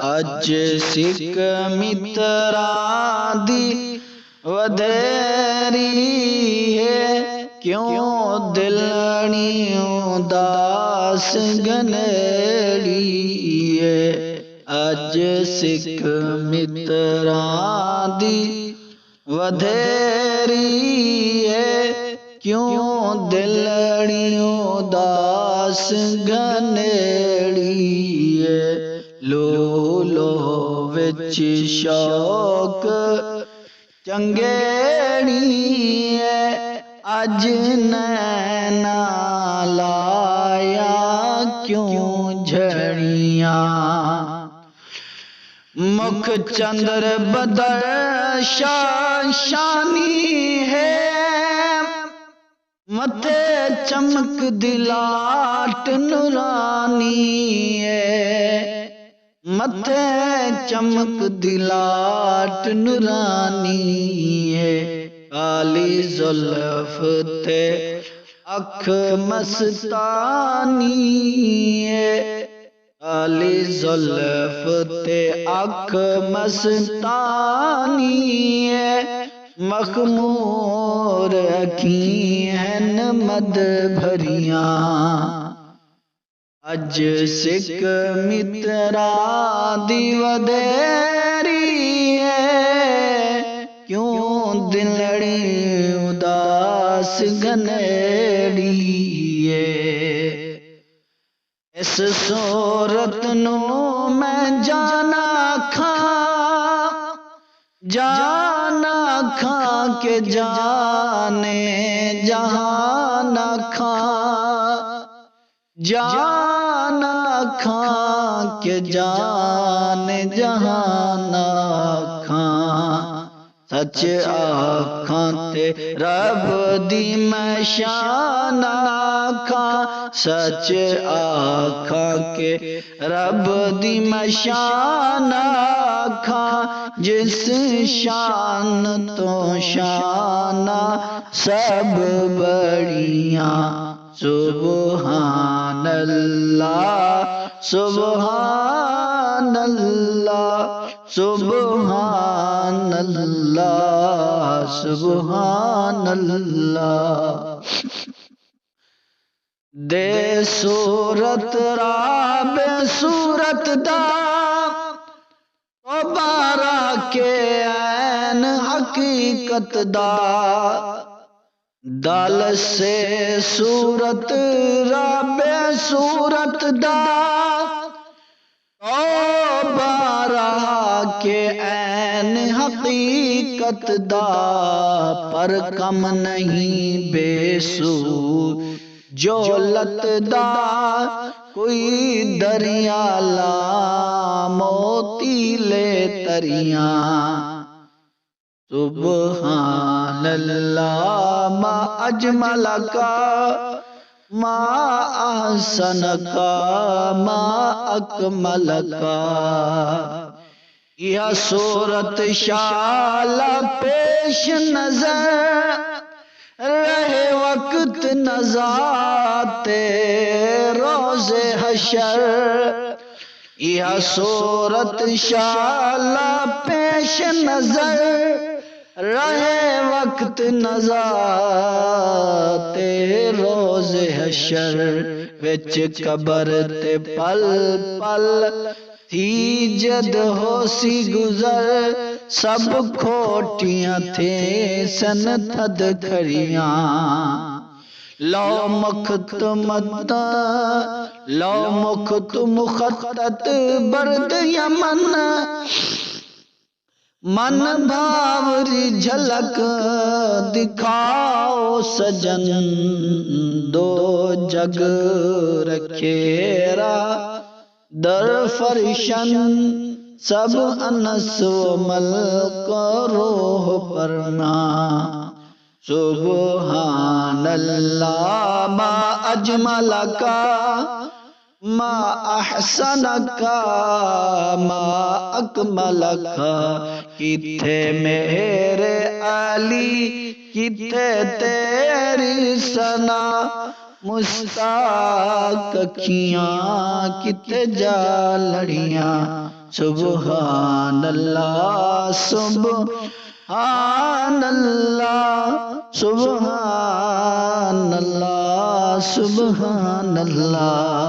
اج سکھ متراں دی ودھیری ہے، کیوں دلڑی اداس گنیڑی ہے۔ اج سکھ متراں دی ودھیری ہے، کیوں دلڑی اداس گنیڑی ہے۔ لو لو وچ شوق چنگیڑی ہے، اج نینا لایا کیوں جھڑیاں۔ مکھ چندر بدر شانی ہے، متھے چمک دلاٹ نورانی ہے، متھے چمک دلاٹ نورانی ہے۔ کالی زلف تے اکھ مستانی ہے، کالی زلف تے اکھ مستانی ہے، مخمور اکھیں ہیں مد بھریاں۔ اج سکھ متراں دی ودھیری ہے، کیوں دلڑی اداس گنیڑی ہے۔ اس صورت نو میں جانا کھاں، جانا کھاں کہ جانے جہان کھاں، جانا کھاں کہ جانے جہان کھاں۔ سچ آکھاں تے رب دی میں شان آکھاں، سچ آکھاں کہ رب دی میں شان آکھاں، جس شان تو شان سب بڑیاں۔ سبحان اللہ سبحان اللہ سبحان اللہ سبحان اللہ۔ دے صورت راب صورت دا بارہ کے عین حقیقت دا، دل سے صورت رب صورت دا، بارہ کے عین حقیقت دا، پر کم نہیں بے سود جولت دا، کوئی دریا لا موتی لے تریاں۔ سبحان اللہ ما اجمل کا ما احسن کا ما اکمل کا۔ یہ صورت شال پیش نظر رہے وقت نزاعت روز حشر، یہ صورت شال پیش نظر رہے وقت نزاعت روز حشر، وچ قبر تے پل پل تھی جد ہو سی گزر، سب کھوٹیاں تھے سن تھد کھڑیاں۔ لو مختمت لو مختم خطت برد یمن، من بھاوری جھلک دکھاؤ سجن، دو جگ رکھے را در فرشن، سب انس و ملک روح پرنا۔ سبحان اللہ ما اجمل کا ما احسن کا ما اکمل کا۔ کتھے میرے علی کتھے تیری ثنا، مستاق اکھیاں کتے جا لڑیاں سبحان اللہ سبحان اللہ سبحان اللہ سبحان اللہ